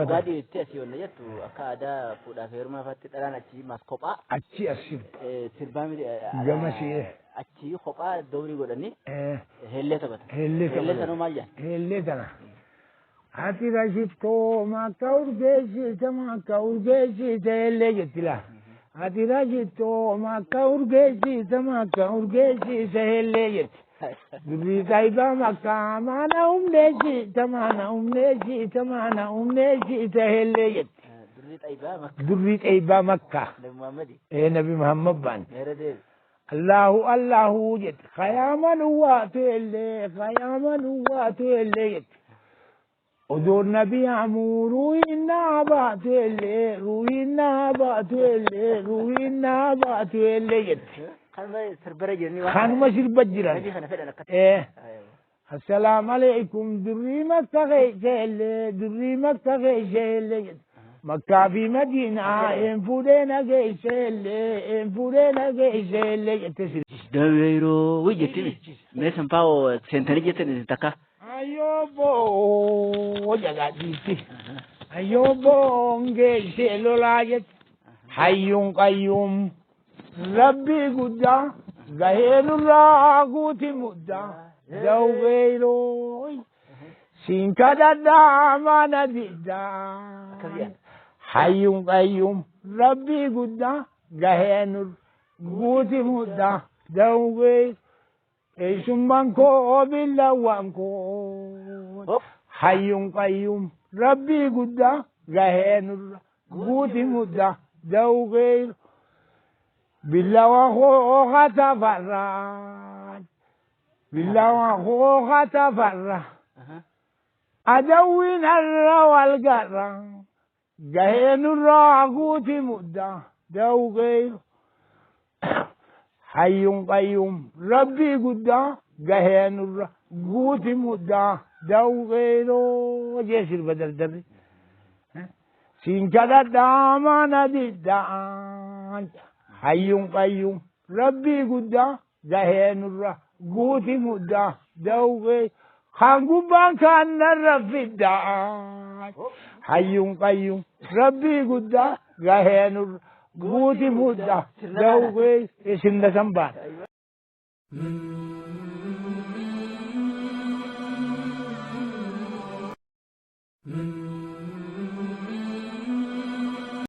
Gadi tesi wala jettu akka aadaa fuudhaa fi heerumaa fatti dharaan achi mas kophaa. Achi asin. Sirbaa miti. Gama ishee. Achi kophaa dawrii godhanii. Hellee taphatan. Hellee taphatan. Hellee sanuu maal jedhan? Hellee tana. Ati rashitoo makka urgeessite makka urgeessite hellee jetti laa. Ati rashitoo makka urgeessite hellee jetti. Durri taiba makka mana umneessite hellee jetti. Durri taiba makka. Nabi Muhammad baan. Allahu jetti. Khayaaman uwwaatu hellee jetti. Odoon nabi amuu ruhinna baatu hellee jetti. Kanuma sirba jiran. Assalamu alaikum durri makka geesse hellee jetti. Makkaa fi Madiinaa een fuudhee nageesse hellee jette sirbi. Daweeroo wayii jettimi. Mee sampaa seentanii jettani takka. Ayyoobo jagaadhiitti. Ayyoobo geesse lolaa jetti. Hayyuun qayyuun rabbii guddaa gahee nurraa guuti muddaa. Daweeroo siin kadhadhaa mana diddaa. Hayyuun qayyuun rabbii guddaa gahee nurraa guuti muddaa. Daweeroo eesummaan koo billawwaan koo. Hayyuun qayyuun rabbii guddaa gahee nurraa guuti muddaa. Daweeroo billawwaan koo hatafarraa. Billawwaan koo hatafarraa. Adawwiin har'a wal garraa. Gahee nurraa guuti muddaa. Daweeroo hayyuun qayyuun rabbii guddaa gahee nurraa guuti muddaa. Daweeroo jee sirba dardarri. Siin kadhadhaa mana diddaa. Hayyuun qayyuun rabbii guddaa gahee nurraa guuti muddaa. Daweeroo kan gubbaan kan narra fiddaa. Hayyuun qayyuun rabbii guddaa gahee nurraa guuti muddaa. Daweeroo isin sambaan.